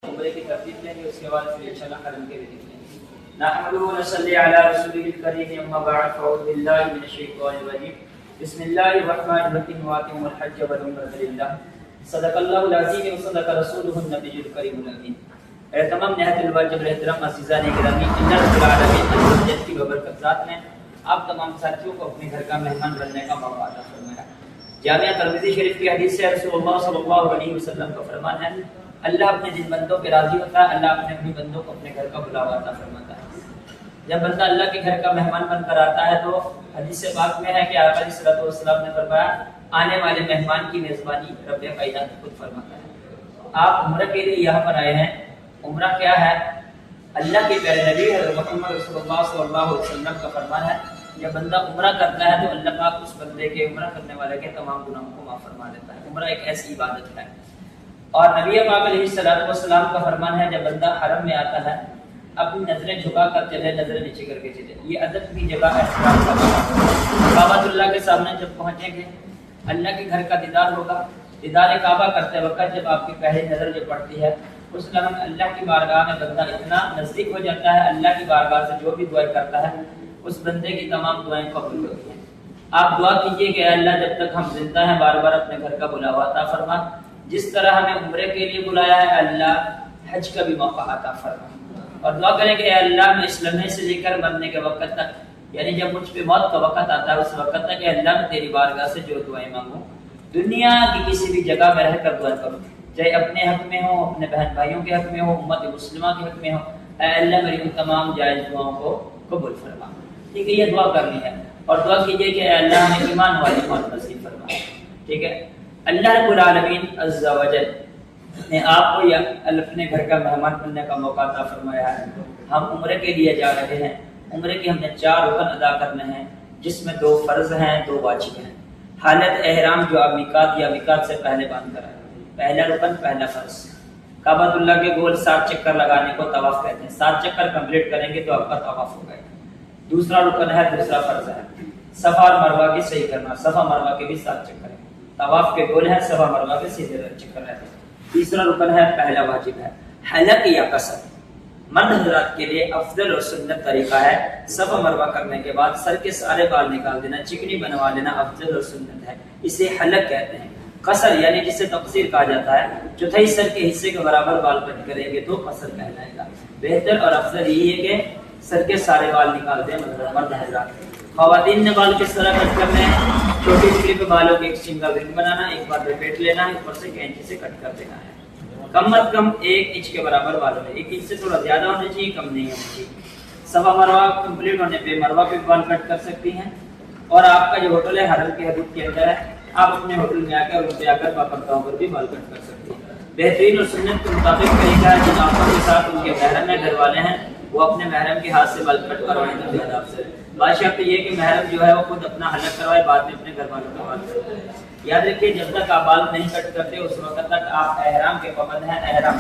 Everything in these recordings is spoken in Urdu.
عمرے کی ترتیب لیں گے، اس کے بعد پھر انشاءاللہ حرم کے بھی دیکھ لیں گے۔ نحمده ونصلی علی رسوله الکریم، اما بعد فاعوذ باللہ من الشیطان الرجیم، بسم اللہ الرحمن الرحیم، واتم الحج والعمرۃ للہ، صدق اللہ العظیم وصدق رسولہ النبی الکریم الامین۔ اے تمام نہایت الواجب الاحترام عزیزان گرامی، اللہ رب العالمین الجنت کی ببرکت ذات نے آپ تمام ساتھیوں کو اپنے گھر کا مہمان بننے کا موقع عطا فرمایا۔ جامعہ ترمذی شریف کی حدیث سے رسول اللہ صلی اللہ علیہ وسلم کا فرمان ہے، اللہ اپنے جن بندوں پہ راضی ہوتا ہے، اللہ اپنے اپنی بندوں کو اپنے گھر کا بلاوا عطا فرماتا ہے۔ جب بندہ اللہ کے گھر کا مہمان بن کر آتا ہے تو حدیث پاک میں ہے کہ آپ علیہ الصلوۃ والسلام نے فرمایا، آنے والے مہمان کی میزبانی رب کائنات خود فرماتا ہے۔ آپ عمرہ کے لیے یہاں پر آئے ہیں۔ عمرہ کیا ہے؟ اللہ کے پیارے نبی حضرت محمد رسول اللہ صلی اللہ علیہ وسلم کا فرمان ہے، جب بندہ عمرہ کرتا ہے تو اللہ پاک اس بندے کے عمرہ کرنے والے کے تمام گناہوں کو معاف فرما دیتا ہے۔ عمرہ ایک ایسی عبادت ہے، اور نبی پاک علیہ الصلوۃ والسلام کا فرمان ہے، جب بندہ حرم میں آتا ہے اپنی نظریں جھکا کر چلے، نظریں نیچے کر کے چلے۔ یہ ادب کی جگہ ہے، کعبۃ اللہ کے سامنے جب پہنچیں گے اللہ کے گھر کا دیدار ہوگا۔ دیدار کعبہ کرتے وقت جب آپ کی پہلی نظر جو پڑتی ہے، اس لمحے اللہ کی بارگاہ میں بندہ اتنا نزدیک ہو جاتا ہے، اللہ کی بارگاہ سے جو بھی دعائیں کرتا ہے اس بندے کی تمام دعائیں قبول ہوتی ہیں۔ آپ دعا کیجئے کہ اللہ جب تک ہم زندہ ہیں بار بار اپنے گھر کا بلاوا عطا فرما، جس طرح ہمیں عمرے کے لیے بلایا ہے اللہ حج کا بھی موقع عطا فرما، اور دعا کریں کہ اے اللہ میں اس لمحے سے لے کر مرنے کے وقت تک، یعنی جب مجھ پہ موت کا وقت آتا ہے اس وقت تک، اے اللہ میں تیری بارگاہ سے جو دعائیں مانگوں دنیا کی کسی بھی جگہ میں رہ کر دعا کروں، چاہے اپنے حق میں ہو، اپنے بہن بھائیوں کے حق میں ہو، امت مسلمہ کے حق میں ہو، اے اللہ میری ان تمام جائز دعاؤں کو قبول فرما۔ ٹھیک ہے، یہ دعا کرنی ہے، اور دعا کیجئے کہ اے اللہ ہمیں ایمان والی موت نصیب فرما۔ ٹھیک ہے، اللہ رب العالمین عز و جل نے آپ کو اپنے گھر کا مہمان بننے کا موقع عطا فرمایا ہے۔ ہم عمرے کے لیے جا رہے ہیں، عمرے کے ہم نے 4 رکن ادا کرنے ہیں، جس میں 2 فرض ہیں، 2 واجب ہیں۔ حالت احرام جو آپ میقات یا میقات سے پہلے باندھ کر آئے، پہلا رکن، پہلا فرض کعبۃ اللہ کے گول 7 چکر لگانے کو طواف کہتے ہیں۔ 7 چکر کمپلیٹ کریں گے تو آپ کا طواف ہو گا۔ دوسرا رکن ہے، دوسرا فرض ہے صفا اور مروہ کی صحیح کرنا، صفا مروہ کے بھی 7 چکر ہیں، طواف کے گول ہیں، صفا مروہ کے سیدھے چکر رہتے ہیں۔ تیسرا رکن ہے، پہلا واجب ہے حلق یا قصر۔ مرد حضرات کے لیے افضل اور سنت طریقہ ہے صفا مروہ کرنے کے بعد سر کے سارے بال نکال دینا، چکنی بنوا لینا افضل اور سنت ہے، اسے حلق کہتے ہیں۔ قصر یعنی جسے تقصیر کہا جاتا ہے، چوتھائی سر کے حصے کے برابر بال کٹ کریں گے تو قصر کہلائے گا۔ بہتر اور افضل یہی ہے کہ سر کے سارے بال نکال دیں مرد حضرات۔ خواتین نے بال کس طرح کٹ کرنے ہیں؟ چھوٹی انگلی پہ بالوں کے ایک سنگل رنگ بنانا، ایک بار لپیٹ لینا ہے، اوپر سے کینچی سے کٹ کر دینا ہے۔ کم از کم 1 انچ کے برابر بالوں میں، 1 انچ سے تھوڑا زیادہ ہونا چاہیے، کم نہیں ہونا چاہیے۔ صفا مروہ کمپلیٹ ہونے پہ مروہ پہ بال کٹ کر سکتی ہیں، اور آپ کا جو ہوٹل ہے حرم کی حدود کے اندر ہے، آپ اپنے ہوٹل میں آ کر ان پہ آ کر باقاعدہ پر بھی بال کٹ کر سکتے ہیں۔ بہترین اور سنت کے مطابق طریقہ ہے، جن آنکھوں کے ساتھ ان کے محرم میں گھر والے ہیں وہ اپنے محرم کے ہاتھ سے بال کٹ کروائیں تو زیادہ افضل ہے۔ بات شرط یہ کہ محرم جو ہے وہ خود اپنا حلق کروائے، بعد میں اپنے گھر والوں کا بال کروائے۔ یاد رکھیے جب تک آپ بال نہیں کٹ کرتے اس وقت تک آپ احرام کے پابند ہیں، احرام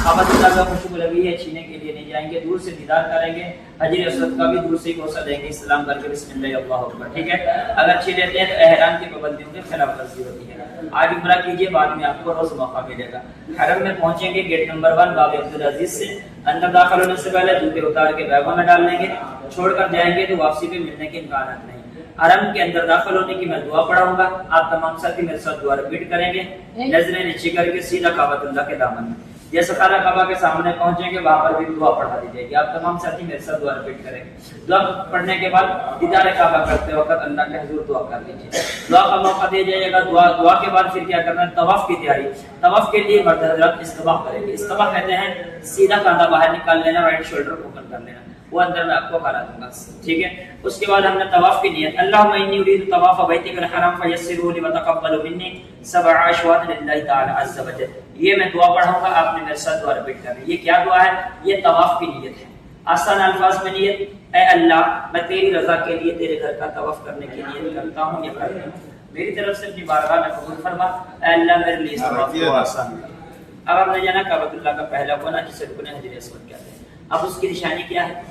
کعبۃ اللہ کا خوشبو لگی ہے چھینے کے لیے نہیں جائیں گے، دور سے دیدار کریں گے، حجر اسود کا بھی دور سے ہی بوسہ دیں گے، سلام کر کے بسم اللہ اللہ اکبر۔ ٹھیک ہے، اگر چھین لیتے ہیں تو احرام کی پابندیوں کے خلاف ورزی ہوتی ہے۔ آج عمرہ کیجیے، بعد میں آپ کو روز موقع ملے گا۔ حرم میں پہنچیں گے گیٹ نمبر 1 باب عبدالعزیز سے، اندر داخل ہونے سے پہلے جوتے اتار کے بیگوں میں ڈال لیں گے، چھوڑ کر جائیں گے تو واپسی پہ ملنے کے امکانات نہیں۔ حرم کے اندر داخل ہونے کی میں دعا پڑھاؤں گا، آپ تمام ساتھی میرے ساتھ دعا رپیٹ کریں گے، نظریں نیچے کر کے سیدھا کعبۃ اللہ کے دامن میں۔ جیسے خانہ کعبہ کے سامنے پہنچیں گے وہاں پر بھی دعا پڑھا دی جائے گی، آپ تمام ساتھی میرے ساتھ دعا رپیٹ کریں گے۔ دعا پڑھنے کے بعد دیدار کعبہ کرتے وقت اللہ کے حضور دعا کر لیجیے، دعا کا موقع دے جائے گا۔ دعا کے بعد پھر کیا کرنا ہے؟ طواف کی تیاری۔ طواف کے لیے مرد حضرات استباح کریں گے۔ استباح کہتے ہیں سیدھا کاندھا باہر نکال لینا، رائٹ شولڈر اوپن کر لینا، وہ اندر میں آپ کو کرا دوں گا۔ ٹھیک ہے، اس کے بعد ہم نے طواف کی نیت، اللہم انی ارید طواف بیتک الحرام فیسرہ لی وتقبل منی 7 اشواط للہ تعالی عز وجل۔ یہ میں دعا پڑھاؤں گا، آپ نے میرے ساتھ دعا رپیٹ کرنی۔ یہ کیا دعا ہے؟ یہ طواف کی نیت ہے۔ آسان الفاظ میں نیت، اے اللہ میں تیری رضا کے لیے تیرے گھر کا طواف کرنے کی نیت کرتا ہوں یا کرتا ہوں، میری طرف سے اپنی بارگاہ میں قبول فرما، اے اللہ میرے لیے اس طواف کو آسان کر۔ اب ہم نے جانا کعبۃ اللہ کا پہلا کونا جسے رکن حجر اسود کہتے ہیں۔ اب اس کی نشانی کیا ہے؟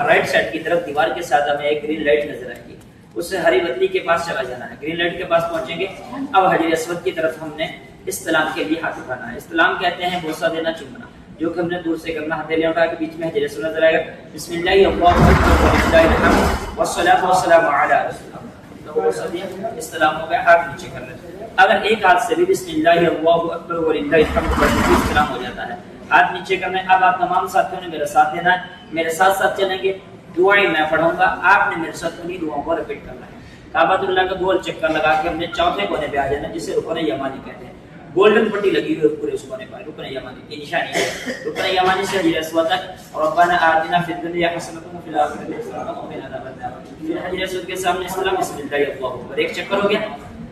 رائٹ سائڈ کی طرف دیوار کے ساتھ ہمیں ایک گرین لائٹ نظر آئے گی، اس سے ہری بتی کے پاس چلا جانا ہے، گرین لائٹ کے پاس پہنچیں گے۔ اب حجر اسود کی طرف ہم نے استلام کے لیے ہاتھ اٹھانا ہے. استلام کہتے ہیں بوسہ دینا, چومنا, جو کہ ہم نے دور سے کرنا, ہتھیلیاں اٹھا کے بیچ میں حجر اسود نظر آئے گا. بسم اللہ اللہ اکبر وللہ الحمد والصلاۃ والسلام علی رسول اللہ. استلام ہو گیا, ہاتھ نیچے کر لیتے. اگر ایک ہاتھ سے بھی بسم اللہ اللہ اکبر وللہ الحمد پڑھنے استلام ہو جاتا ہے, ہاتھ نیچے کرنا ہے. اب آپ تمام ساتھیوں نے میرا ساتھ دینا ہے, میرے ساتھ ساتھ چلیں گے. دعائیں میں پڑھوں گا, آپ نے میرے ساتھ انہیں دعاؤں کو ریپیٹ کرنا ہے. کعبۃ اللہ کا گول چکر لگا کے ہم نے چوتھے کونے پہ آ جانا, جسے رکن یمانی کہتے ہیں. گولڈن پٹی لگی ہوئی ہے پورے اس کونے پر, رکن یمانی کی نشانی ہے. رکن یمانی سے حجر اسود تک. ربنا آتنا فی الدنیا حسنۃ وفی الآخرۃ حسنۃ وقنا عذاب النار. پھر حجر اسود کے سامنے استلام, بسم اللہ اللہ اکبر, ایک چکر ہو گیا.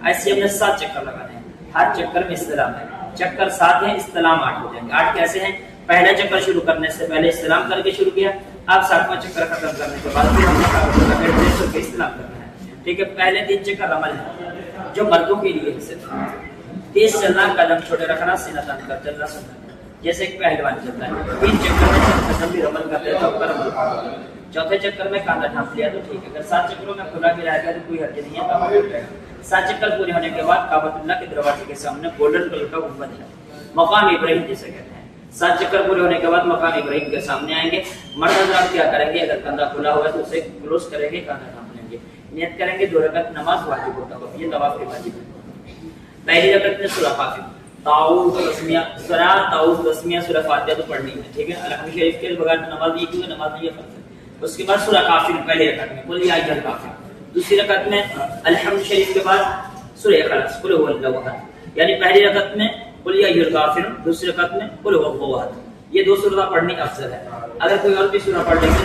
ایسے ہم نے 7 چکر لگانے ہیں, ہر چکر میں استلام ہے. چکر 7 ہیں, استلام 8 ہو جائیں گے. 8 کیسے ہیں؟ پہلا چکر شروع کرنے سے پہلے استلام کر کے شروع کیا, اب 7واں چکر ختم کرنے کے بعد پھر ہم نے استلام کرنا ہے. ٹھیک ہے, پہلے 3 چکر رمل ہے جو مردوں کے لیے صرف. تیز چلنا, قدم چھوٹے رکھنا, سینہ تان کر چلنا سنت, جیسے ایک پہلوان چلتا ہے. 3 چکر میں قدم بھی رمل کرتے ہیں تو اوپر رمل کرتے ہیں. چوتھے چکر میں کاندھا ڈھانپ لیا تو ٹھیک ہے. اگر 7 چکروں میں کھلا کے رہے گا تو کوئی حرج نہیں ہے, کعبہ ٹوٹ جائے گا. 7 چکر پورے ہونے کے بعد کعبۃ اللہ کے دروازے کے سامنے گولڈن کلر کا گنبد ہے, مقام ابراہیم جسے کہتے ہیں. 7 چکر پورے ہونے کے بعد مقام ابراہیم کے سامنے آئیں گے. مرد حضرات کیا کریں گے؟ اگر کندھا کھلا ہوا ہے تو اسے کلوز کریں گے, کاندھا ڈھانپ لیں گے. نیت کریں گے 2 رکعت نماز واجب ہوتا ہے, یہ طواف کے واجب ہے. پہلی رکعت میں سورہ فاتحہ, تعوذ تسمیہ, تعوذ تسمیہ سورہ فاتحہ تو پڑھنی ہے. ٹھیک ہے, الحمد شریف کے بغیر نماز نہیں, کیونکہ نماز نہیں ہے فرض ہے. اس کے بعد سورہ کافر پہلی رکعت میں, قل یا ایھا الکافر. دوسری رکعت میں الحمد شریف کے بعد سورہ اخلاص, قل هو اللہ احد. یعنی پہلی رکعت میں قل یا ایھا الکافر, دوسری رکعت میں قل هو اللہ احد. یہ 2 سورہ پڑھنی افضل ہے. اگر کوئی اور بھی سورہ پڑھ لیں گے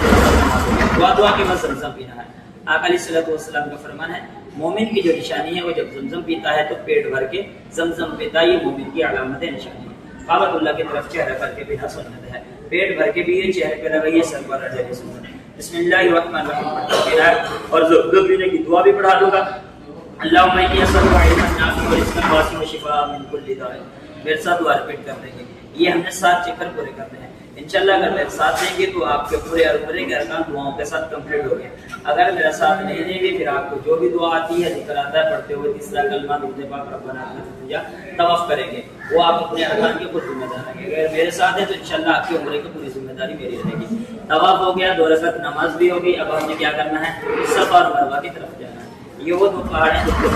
تو دعا کے بعد زمزم پینا ہے. آقا علیہ الصلوۃ والسلام کا فرمان ہے, مومن کی جو نشانی ہے وہ جب زمزم پیتا ہے تو پیٹ بھر کے زمزم پیتا, یہ مومن کی علامت ہے, نشانی ہے. کعبۃ اللہ کی طرف چہرہ کر کے پینا سنت ہے, پیٹ بھر کے بھی یہ چہرے پہ لگائیے, سر پر رہ جائے سنت ہے. بسم اللہ الرحمن الرحیم پڑھنا ہے, اور زمزم پینے کی دعا بھی پڑھا دوں گا. اللہم انی اسألک علما نافعا ورزقا واسعا وشفاء من کل داء. میرے ساتھ دعا ریپیٹ کر دیں گے. یہ ہم نے 7 چکر پورے کرنے ہیں. انشاءاللہ اگر میرے ساتھ دیں گے تو آپ کے پورے اور پورے گھر کا دعاؤں کے ساتھ کمپلیٹ ہو گیا. اگر میرا ساتھ نہیں دیں گے پھر آپ کو جو بھی دعا آتی ہے, ذکر آتا ہے, پڑھتے ہوئے تیسرا کلمہ درود پاک ربنا آتنا طواف کریں گے, وہ آپ اپنے ارکان کے خود ذمہ دار رہیں گے. اگر میرے ساتھ ہے تو انشاءاللہ آپ کی عمرے کی پوری ذمہ داری میری رہے گی. طواف ہو گیا, 2 رکعت نماز بھی ہوگی. اب ہم نے کیا کرنا ہے؟ صفا اور مروہ کی طرف جانا ہے. یہ وہ 2 پہاڑ ہیں جو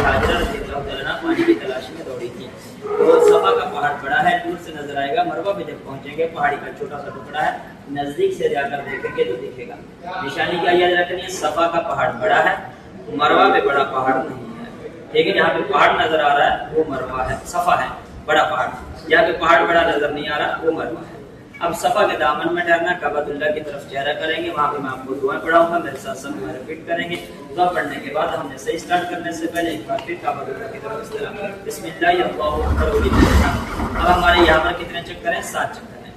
ہاجرہ رضی اللہ عنہا پانی کی تلاش میں دوڑی تھی. تو صفا کا پہاڑ بڑا ہے, دور سے نظر آئے گا. مروہ پہ جب پہنچیں گے پہاڑی کا چھوٹا سا ٹکڑا ہے, نزدیک سے جا کر دیکھیں گے تو دکھے گا. نشانی کیا یاد رکھنی ہے؟ صفا کا پہاڑ بڑا ہے, مروہ پہ بڑا پہاڑ نہیں ہے. ٹھیک ہے, جہاں پہ پہاڑ نظر آ رہا ہے وہ مروہ ہے, صفا ہے بڑا پہاڑ. جہاں پہ پہاڑ بڑا نظر نہیں آ رہا وہ مروہ ہے. اب صفا کے دامن میں ٹھہرنا, کعبۃ اللہ کی طرف چہرہ کریں گے. وہاں پہ میں آپ کو دعائیں پڑھاؤں گا, میرے ساتھ سب میں ریپیٹ کریں گے. دعا پڑھنے کے بعد ہم نے صحیح اسٹارٹ کرنے سے پہلے ایک بار پھر کعبۃ اللہ کی طرف استلام. بسم اللہ اللہ اکبر وللہ. اب ہمارے یہاں پر کتنے چکر ہیں؟ 7 چکر ہیں.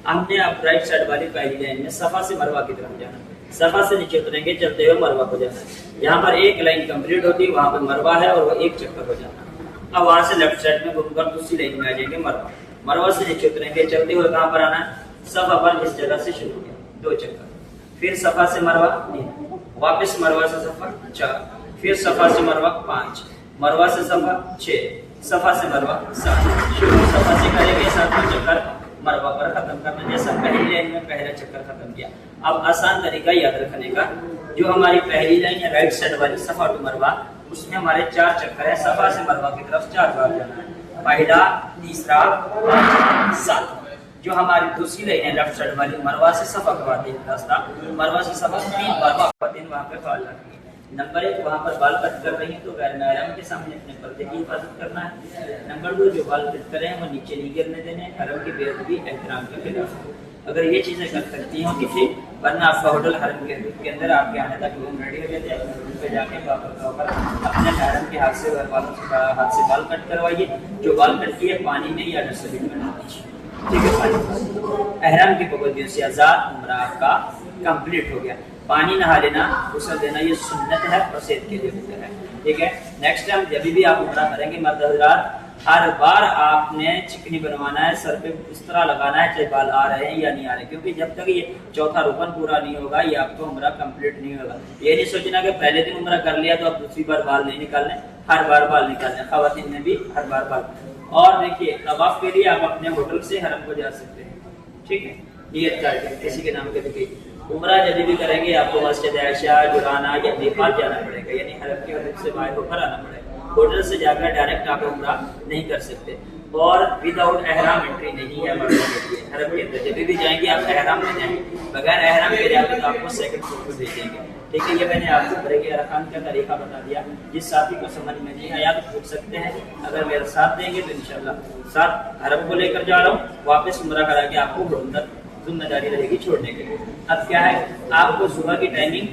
ہم نے اب رائٹ سائڈ والی پہلی لائن میں صفا سے مروہ کی طرف جانا, صفا سے نیچے اتریں گے, چلتے ہوئے مروہ کو جانا. یہاں پر ایک لائن کمپلیٹ ہوتی ہے, وہاں پہ مروہ ہے اور وہ ایک چکر ہو جانا. اب وہاں سے لیفٹ سائڈ میں گھوم کر دوسری لائن میں آ جائیں گے مروہ. مروہ سے نیچے اتریں گے, چلتے ہوئے کہاں پر آنا ہے؟ صفا پر اس جگہ سے شروع کیا, 2 چکر. پھر صفا سے مروہ 3, واپس مروہ سے صفا 4, پھر صفا سے مروہ 5, مروہ سے صفا 6, صفا سے مروہ 7. شروع صفا سے کریں گے 7واں چکر مروہ پر ختم کرنا, جیسا پہلی لائن میں پہلا چکر ختم کیا. اب آسان طریقہ یاد رکھنے کا, جو ہماری پہلی لائن ہے رائٹ سائڈ والی صفا ٹو مروہ, اس میں ہمارے 4 چکر ہیں. صفا سے مروہ کی طرف 4 بار جانا ہے, پہلا, تیسرا, 7. جو ہماری دوسری لائن ہے لیفٹ سائڈ والی, مروہ سے صفا کا راستہ, مروہ سے صفا 3 بار خواتین وہاں پہ فعال رکھیں گے. نمبر 1, وہاں پر بال کٹ کر رہی ہیں تو غیر محرم کے سامنے اپنے پردے کی حفاظت کرنا ہے. نمبر 2, جو بال کٹ کریں وہ نیچے نہیں گرنے دینے, حرم کی بے ادبی احترام کے خلاف. اگر یہ چیزیں کر سکتی ہوں کسی, ورنہ آپ کا ہوٹل حرم کے اندر آپ کے آنے تک روم ریڈی ہو جاتے ہیں, روم پہ جا کے اپنے حرم کے ہاتھ سے بال کٹ کروائیے. جو بال کٹ کیے پانی میں یا ڈسٹ بن میں ڈال دیجیے. ٹھیک ہے, احرام کی پابندیوں سے آزاد عمرہ آپ کا کمپلیٹ ہو گیا. پانی نہا لینا, غسل دینا, یہ سنت ہے اور صحت کے لیے بہتر ہے. ٹھیک ہے, نیکسٹ ٹائم جب بھی آپ عمرہ کریں گے مرد حضرات, ہر بار آپ نے چکنی بنوانا ہے, سر پہ اس طرح لگانا ہے چاہے بال آ رہے ہیں یا نہیں آ رہے, کیونکہ جب تک یہ 4تھا رکن پورا نہیں ہوگا یہ آپ کو عمرہ کمپلیٹ نہیں ہوگا. یہ نہیں سوچنا کہ پہلے دن عمرہ کر لیا تو اب دوسری بار بال نہیں نکالنے, ہر بار بال نکالنے. خواتین نے بھی ہر بار بال اور دیکھیے طواف کے لیے آپ اپنے ہوٹل سے حرم کو جا سکتے ہیں، ٹھیک ہے، نیت کر کے کسی کے نام کے دیکھیے۔ عمرہ جب بھی کریں گے آپ کو مسجد عائشہ، جرانہ یا میقات جانا پڑے گا، یعنی حرم کی حدود سے باہر ہو کر آنا پڑے گا۔ ہوٹل سے جا کر ڈائریکٹ آپ عمرہ نہیں کر سکتے، اور وداؤٹ احرام انٹری نہیں ہے مردوں کے لیے حرم کے اندر۔ جب بھی جائیں گے آپ احرام میں جائیں گے، بغیر احرام کے جاتے تو آپ کو سیکنڈ فلور پہ بھیجیں گے، ٹھیک ہے۔ یہ میں نے آپ کو برے ارکان کا طریقہ بتا دیا، جس ساتھی کو سمجھ میں نہیں آیا تو پوچھ سکتے ہیں، اگر میرا ساتھ دیں گے تو انشاءاللہ ساتھ حرم کو لے کر جا رہا ہوں، واپس عمرہ کرا کے آپ کو ذمہ داری رہے گی چھوڑنے کے لیے۔ اب کیا ہے، آپ کو صبح کی ٹائمنگ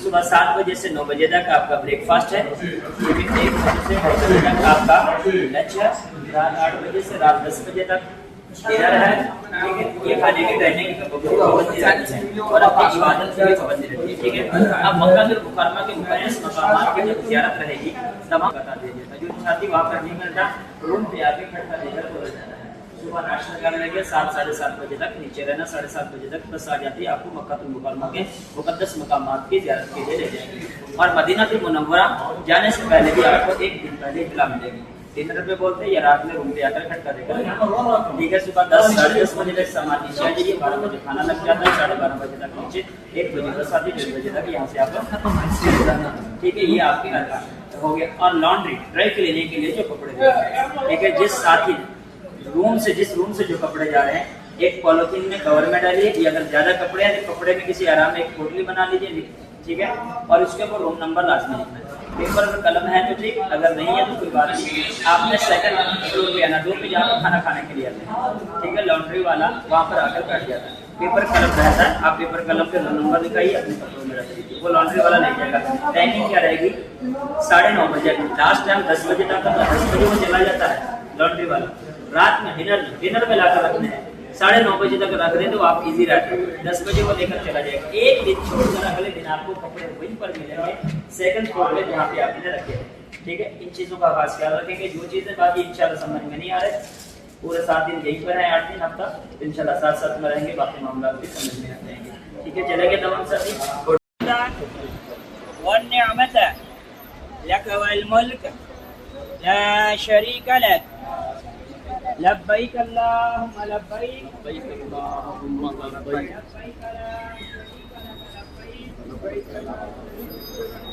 صبح 7 بجے سے 9 بجے تک آپ کا بریک فاسٹ ہے، 1 بجے سے 9 بجے تک آپ کا لنچ ہے، رات 8 بجے سے رات 10 بجے تک ڈنر ہے، ٹھیک ہے۔ یہ کھانے کی ٹائمنگ پابندی رہتی ہے اور اپنی عبادت کی بھی پابندی رہتی ہے، ٹھیک ہے۔ اب مکہ المکرمہ کے مقدس مقامات کی جب زیارت رہے گی تمام بتا دیا جاتا ہے، جو ساتھی وہاں پر نہیں ملتا روم پہ آ کے کھڑا لے کر بولا جاتا ہے۔ صبح ناشتہ کر لیں گے، 7 ساڑھے 7 بجے تک نیچے رہنا، 7:30 بجے تک بس آ جاتی ہے، آپ کو مکہ المکرمہ کے مقدس مقامات کی زیارت کے لیے لے جائیں گے۔ اور مدینہ المنورہ جانے سے پہلے بھی آپ کو 1 دن پہلے اطلاع ملے گی، ڈنر پہ بولتے ہیں یا رات میں روم پہ آ کر کھٹکا دے کر، ٹھیک ہے۔ صبح 10 ساڑھے 10 بجے تک سامان نیچے آ جائیے، 12 بجے کھانا لگ جاتا ہے، 12:30 بجے تک نیچے، 1 بجے بس آتی ہے، 1 بجے تک یہاں سے آپ ختم، ٹھیک ہے۔ یہ آپ کے ارکان ہو گیا۔ اور لانڈری ڈرائی کلینے کے لیے جو کپڑے، ٹھیک ہے، جس ساتھی جس روم سے جو کپڑے جا رہے ہیں، ایک پالیتھین میں کور میں ڈالیے، یا اگر زیادہ کپڑے ہیں تو کپڑے میں کسی آرام میں ایک پوٹلی بنا لیجیے، ٹھیک ہے، اور اس کے اوپر روم نمبر لازمی لکھنا ہے۔ پیپر میں قلم ہے تو ٹھیک، اگر نہیں ہے تو کوئی بات نہیں، آپ نے سیکنڈ فلور پہ آنا، 2 پہ جا کر کھانا کھانے کے لیے آتے ہیں، ٹھیک ہے۔ لانڈری والا وہاں پر آ کر بیٹھ جاتا ہے، پیپر قلم رہتا ہے، آپ پیپر قلم پہ روم نمبر لکھائیے، اپنے کپڑوں میں رکھ دیجیے، وہ لانڈری والا لے جائے گا۔ ٹائمنگ کیا رہے گی، 9:30 بجے، لاسٹ ٹائم 10 بجے تک، 10 بجے وہ چلا جاتا ہے لانڈری والا۔ رات میں ڈنر میں لا کر رکھنے ہیں، 9:30 بجے تک رکھ دیں تو آپ ایزی رہتے ہیں، 10 بجے وہ لے کر چلا جائے گا۔ ایک دن چھوڑ کر اگلے دن آپ کو کپڑے وہیں پر ملیں گے، سیکنڈ فلور پہ جہاں پہ آپ نے رکھے ہیں، ٹھیک ہے۔ ان چیزوں کا خاص خیال رکھیں گے۔ جو چیزیں باقی انشاءاللہ سمجھ میں نہیں آ رہے، پورے 7 دن یہیں پر ہیں، 8 دن ہفتہ انشاءاللہ ساتھ میں رہیں گے، باقی معاملات بھی سمجھ میں آ جائیں گے، ٹھیک ہے۔ چلیں گے تمام ساتھی۔ والنعمت لك والملك لا شريك لك لبيك اللهم لبيك لبيك اللهم لبيك لبيك لا شريك لك لبيك لبيك